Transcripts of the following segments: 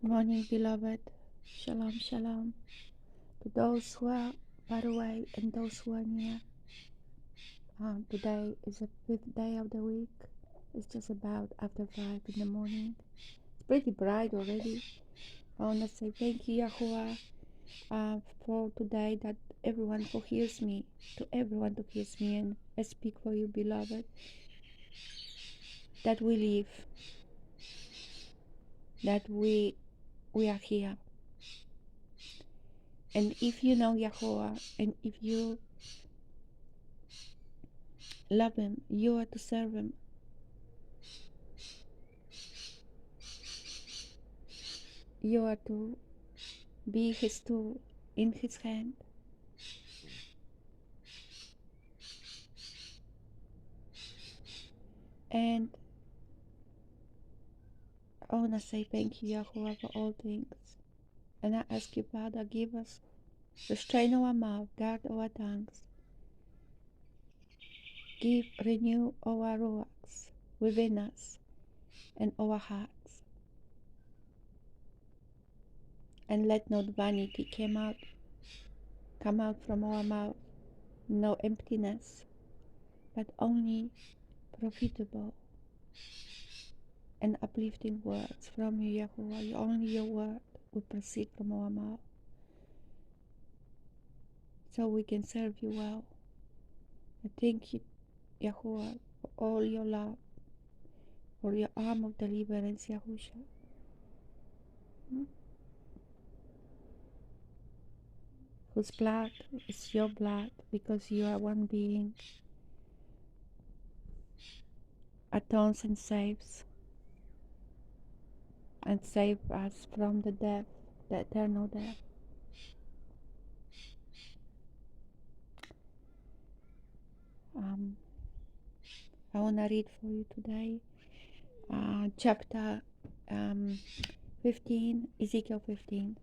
Morning, beloved. Shalom, shalom. To those who are far away and those who are near. Today is the 5th day of the week. It's just about after 5 in the morning. It's pretty bright already. I want to say thank you, Yahuwah, for today, that everyone who hears me, to everyone who hears me, and I speak for you, beloved, that we live, that we are here. And if you know Yahuwah, and if you love Him, you are to serve Him. You are to be His tool in His hand. And I want to say thank you, Yahuwah, for all things. And I ask you, Father, give us, restrain our mouth, guard our tongues, renew our ruachs within us and our hearts. And let not vanity come out from our mouth, no emptiness, but only profitable and uplifting words from you, Yahuwah. Only your word will proceed from our mouth, so we can serve you well. I thank you, Yahuwah, for all your love, for your arm of deliverance, Yahusha. Whose blood is your blood, because you are one being, atones and saves us from the death, the eternal death. I want to read for you today chapter 15, Ezekiel 15.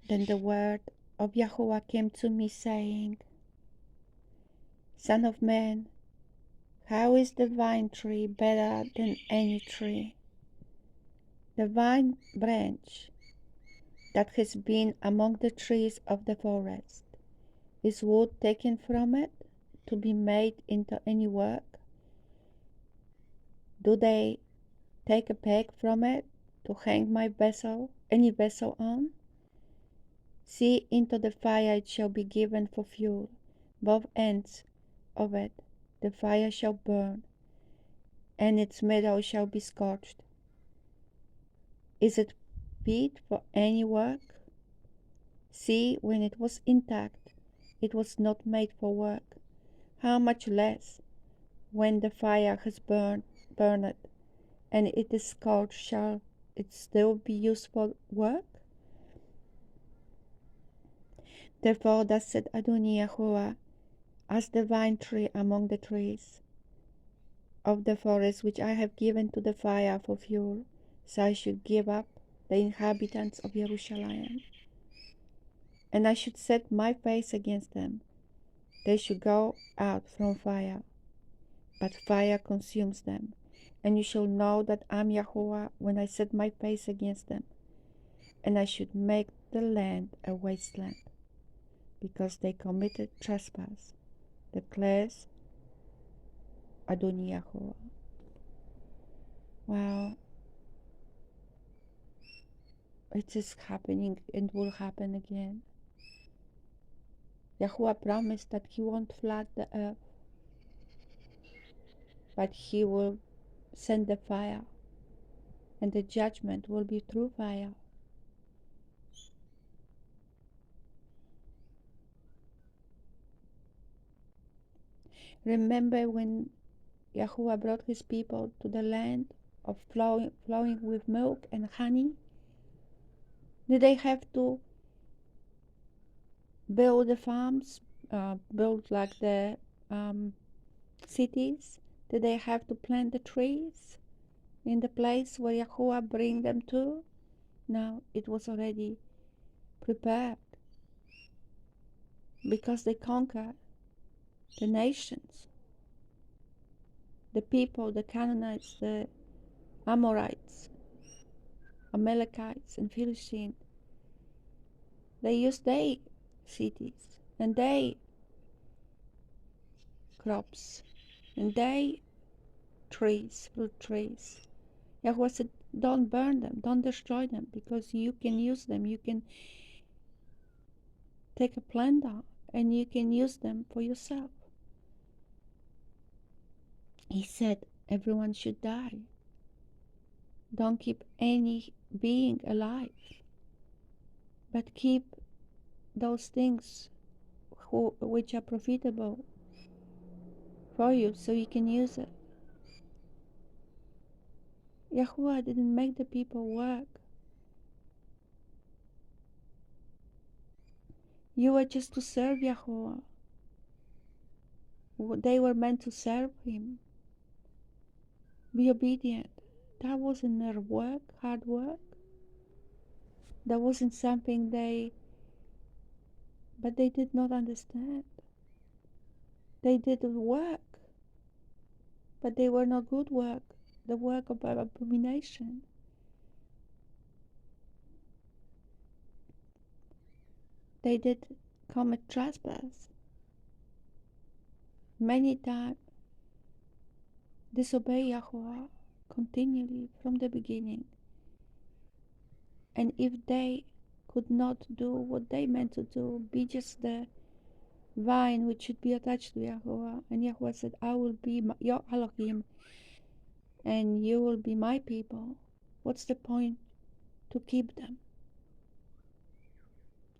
Then the word of Yahuwah came to me, saying, Son of man, how is the vine tree better than any tree? The vine branch that has been among the trees of the forest, is wood taken from it to be made into any work? Do they take a peg from it to hang my vessel, any vessel on? See, into the fire it shall be given for fuel, both ends of it the fire shall burn, and its metal shall be scorched. Is it fit for any work? See, when it was intact, it was not made for work. How much less, when the fire has burned and it is scorched, shall it still be used for work? Therefore thus said Adonai Yahuwah, as the vine tree among the trees of the forest which I have given to the fire for fuel, so I should give up the inhabitants of Jerusalem, and I should set my face against them. They should go out from fire, but fire consumes them. And you shall know that I am Yahuwah when I set my face against them, and I should make the land a wasteland, because they committed trespass, declares Adonai Yahuwah. Wow, it is happening and will happen again. Yahuwah promised that He won't flood the earth, but He will send the fire, and the judgment will be through fire. Remember when Yahuwah brought His people to the land of flowing with milk and honey? Did they have to build the farms, build like the cities? Did they have to plant the trees in the place where Yahuwah bring them to? No, it was already prepared, because they conquered. the nations, the people, the Canaanites, the Amorites, Amalekites, and Philistines. They used their cities and their crops and their trees, fruit trees. Yahweh said, don't burn them, don't destroy them, because you can use them. You can take a planter and you can use them for yourself. He said, everyone should die. Don't keep any being alive, but keep those things which are profitable for you so you can use it. Yahuwah didn't make the people work. You were just to serve Yahuwah. They were meant to serve Him. Be obedient. That wasn't their work, hard work. That wasn't something but they did not understand. They did work, but they were not good work, the work of abomination. They did commit trespass. Many times disobey Yahuwah continually from the beginning. And if they could not do what they meant to do, be just the vine which should be attached to Yahuwah, and Yahuwah said, I will be your Elohim and you will be my people, what's the point to keep them?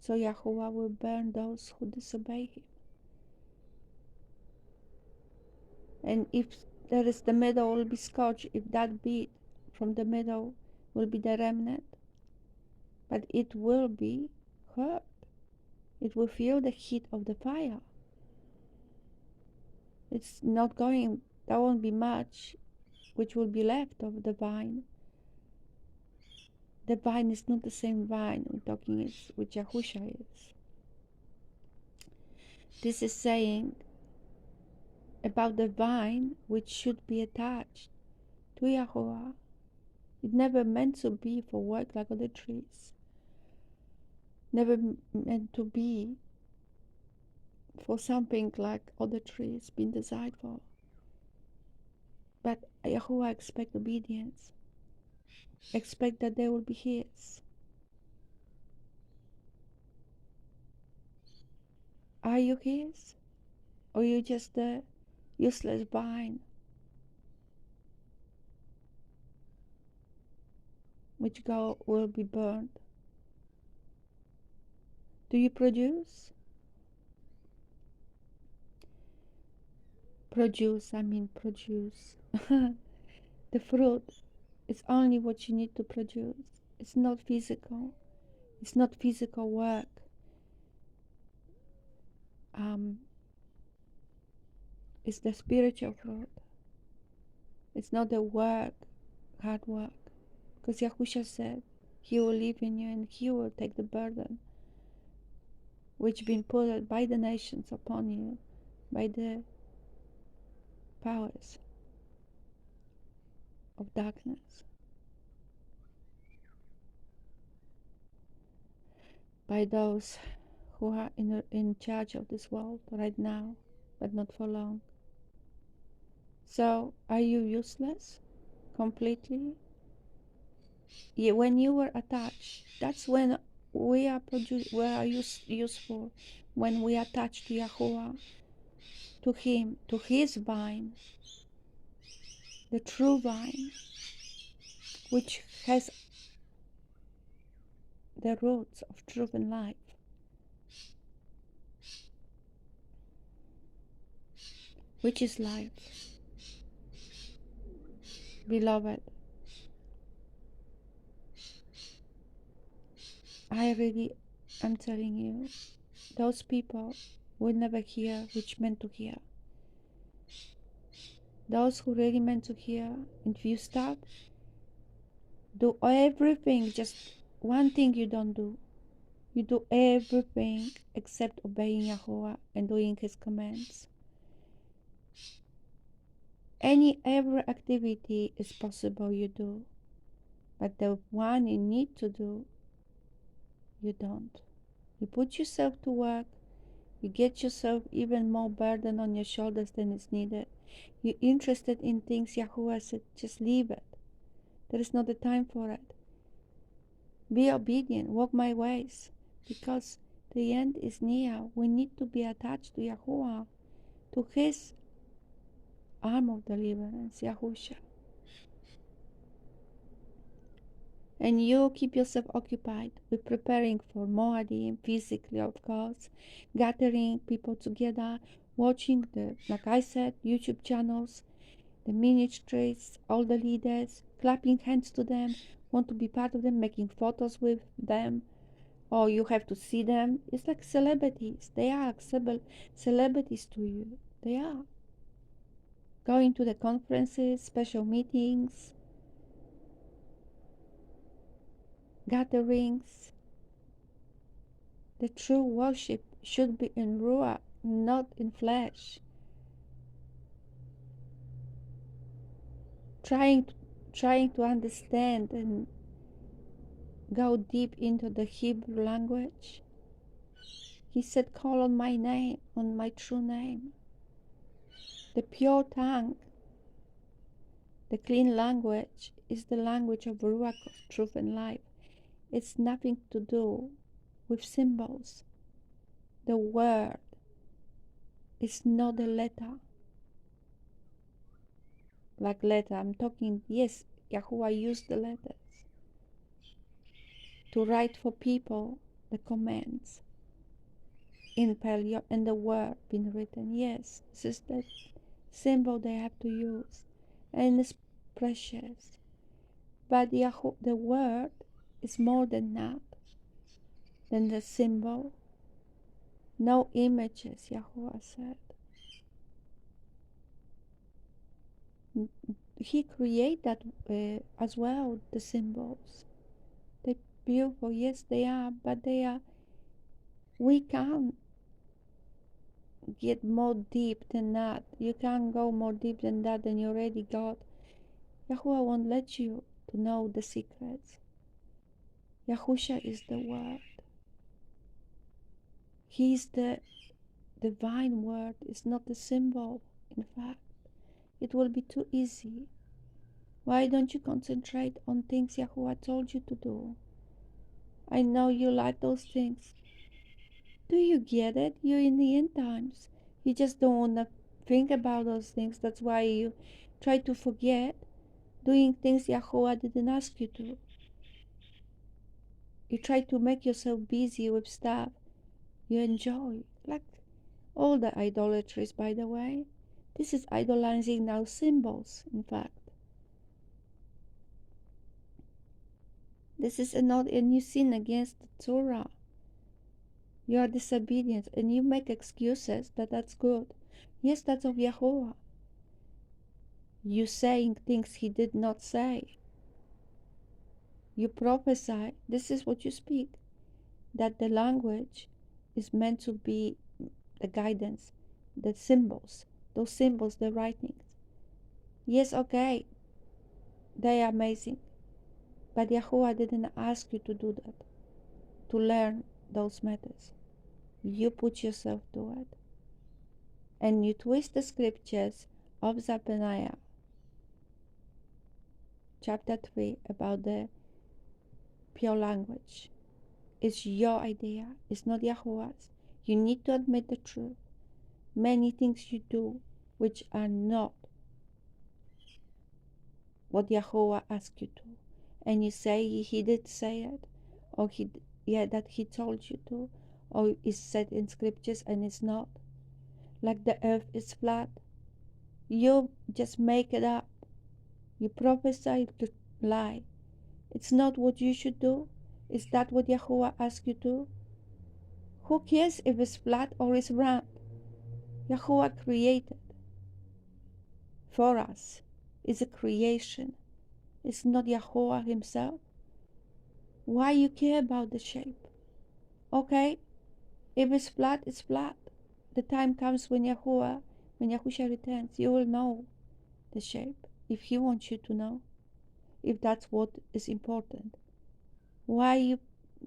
So Yahuwah will burn those who disobey Him. And if there is the meadow will be scorched, if that bit from the meadow will be the remnant, but it will be hurt. It will feel the heat of the fire. It's not going, there won't be much which will be left of the vine. The vine is not the same vine we're talking is which Yahusha is. This is saying about the vine which should be attached to Yahuwah. It never meant to be for work like other trees. Never meant to be for something like other trees been designed for. But Yahuwah expects obedience. Expect that they will be His. Are you His? Or are you just a useless vine which will be burned? Do you produce? Produce. The fruit is only what you need to produce. It's not physical. It's not physical work. It's the spiritual fruit. It's not the work, hard work. Because Yahusha said, He will live in you and He will take the burden which been put by the nations upon you, by the powers of darkness, by those who are in charge of this world right now, but not for long. So, are you useless completely? When you were attached, that's when we are useful. When we are attached to Yahuwah, to Him, to His vine, the true vine, which has the roots of truth and life. Which is life? Beloved, I really am telling you, those people will never hear which meant to hear. Those who really meant to hear, if you start, do everything, just one thing you don't do. You do everything except obeying Yahuwah and doing His commands. Every activity is possible you do, but the one you need to do, you don't. You put yourself to work, you get yourself even more burden on your shoulders than is needed. You're interested in things Yahuwah said, just leave it. There is not the time for it. Be obedient, walk my ways, because the end is near. We need to be attached to Yahuwah, to His arm of deliverance, Yahusha. And you keep yourself occupied with preparing for Moadim, physically of course, gathering people together, watching the, like I said, YouTube channels, the ministries, all the leaders, clapping hands to them, want to be part of them, making photos with them, or you have to see them. It's like celebrities. They are celebrities to you. They are. Going to the conferences, special meetings, gatherings. The true worship should be in ruach, not in flesh. Trying to understand and go deep into the Hebrew language. He said, call on my name, on my true name. The pure tongue, the clean language, is the language of ruach, of truth and life. It's nothing to do with symbols. The word is not a letter. Like letter, I'm talking, yes, Yahuwah used the letters to write for people the commands in Paleo and the word being written. Yes, this is the symbol they have to use, and it's precious. But the word is more than that, than the symbol. No images, Yahuwah said. He created that as well, the symbols. They're beautiful, yes they are, but they are, we can't get more deep than that. You can't go more deep than that than you already got. Yahuwah won't let you to know the secrets. Yahusha is the word. He is the divine word. It's not the symbol, in fact. It will be too easy. Why don't you concentrate on things Yahuwah told you to do? I know you like those things. Do you get it? You're in the end times. You just don't want to think about those things. That's why you try to forget doing things Yahuwah didn't ask you to. You try to make yourself busy with stuff you enjoy, like all the idolatries, by the way. This is idolizing now symbols, in fact. This is not a new sin against the Torah. You are disobedient and you make excuses that that's good. Yes, that's of Yahuwah. You saying things he did not say. You prophesy. This is what you speak. That the language is meant to be the guidance, the symbols, those symbols, the writings. Yes, okay, they are amazing. But Yahuwah didn't ask you to do that, to learn those matters. You put yourself to it. And you twist the scriptures of Zephaniah chapter 3 about the pure language. It's your idea, it's not Yahuwah's. You need to admit the truth. Many things you do which are not what Yahuwah asked you to. And you say he did say it, or that he told you to, or it's said in scriptures and it's not. Like the earth is flat. You just make it up. You prophesy to lie. It's not what you should do. Is that what Yahuwah asked you to? Who cares if it's flat or it's round? Yahuwah created for us. It's a creation. It's not Yahuwah himself. Why you care about the shape? Okay, if it's flat, it's flat. The time comes when Yahusha returns, you will know the shape, if He wants you to know, if that's what is important. Why are you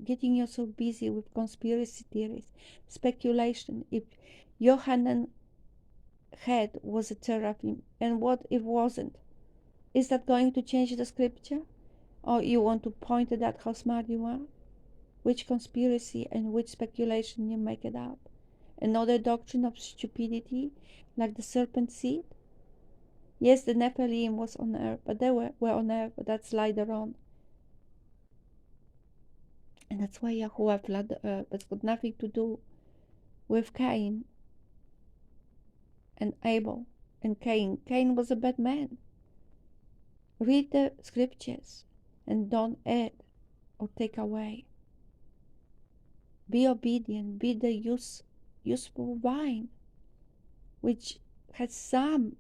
getting yourself busy with conspiracy theories, speculation? If Yohanan head was a teraphim, and what if wasn't? Is that going to change the scripture? Or you want to point at how smart you are? Which conspiracy and which speculation you make it up? Another doctrine of stupidity, like the serpent seed? Yes, the Nephilim was on earth, but they were on earth, but that's later on. And that's why Yahuwah flooded the earth. It's got nothing to do with Cain and Abel and Cain. Cain was a bad man. Read the scriptures and don't add or take away. Be obedient, be the useful vine, which has some,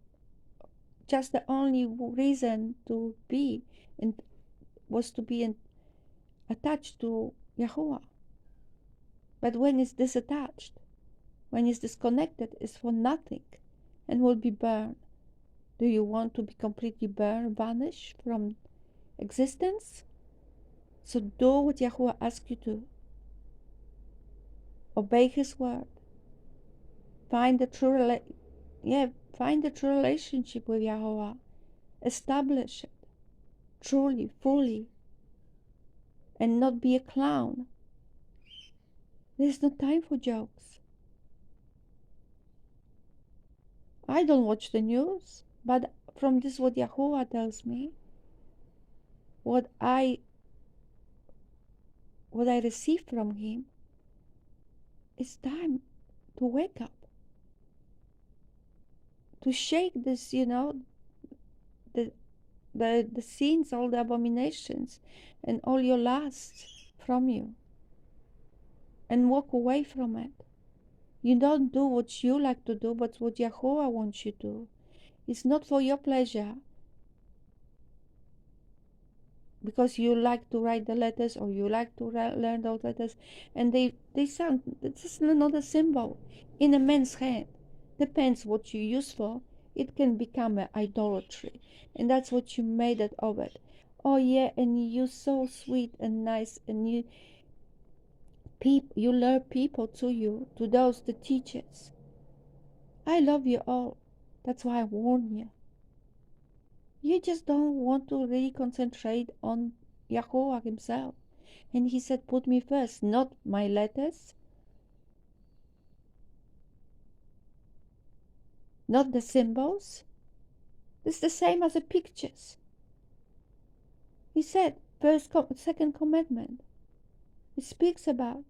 just the only reason to be, and was to be attached to Yahuwah. But when it's disattached, when it's disconnected, it's for nothing and will be burned. Do you want to be completely burned, vanished from existence? So do what Yahuwah asks you to. Obey His word. Find the true relationship with Yahuwah. Establish it truly, fully, and not be a clown. There's no time for jokes. I don't watch the news, but from this what Yahuwah tells me, what I receive from Him, it's time to wake up, to shake this, the sins, all the abominations, and all your lusts from you, and walk away from it. You don't do what you like to do, but what Yahuwah wants you to do. It's not for your pleasure, because you like to write the letters or you like to learn those letters, and they sound, it's just another symbol in a man's hand. Depends what you use for. It can become an idolatry, and that's what you made it of it. Oh yeah, and you're so sweet and nice, and you lure people to you, to those the teachers. I love you all. That's why I warn you. You just don't want to really concentrate on Yahuwah Himself. And He said, put me first, not my letters, not the symbols. It's the same as the pictures. He said, second commandment. It speaks about,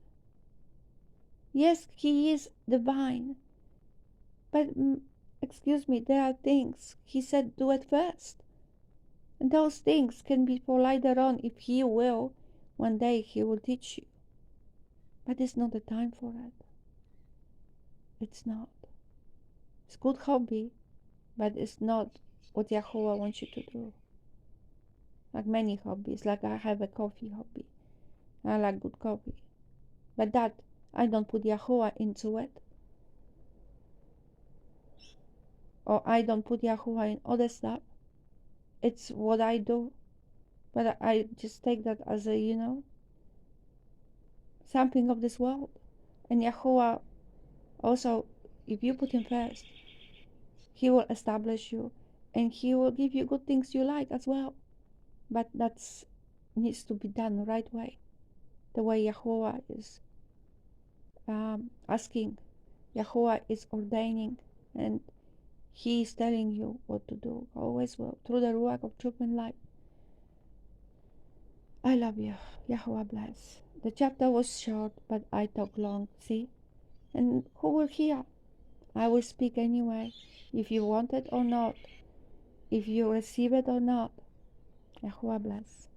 yes, He is divine, but excuse me, there are things He said do it first. And those things can be for later on if He will. One day He will teach you. But it's not the time for it. It's not. It's a good hobby, but it's not what Yahuwah wants you to do. Like many hobbies, like I have a coffee hobby. I like good coffee. But that, I don't put Yahuwah into it. Or I don't put Yahuwah in other stuff. It's what I do. But I just take that as a, something of this world. And Yahuwah also, if you put Him first, He will establish you. And He will give you good things you like as well. But that needs to be done the right way. The way Yahuwah is asking. Yahuwah is ordaining, and He is telling you what to do. Always will. Through the Ruach of truth and light. I love you. Yahuwah bless. The chapter was short, but I talk long. See? And who will hear? I will speak anyway. If you want it or not. If you receive it or not. Yahuwah bless.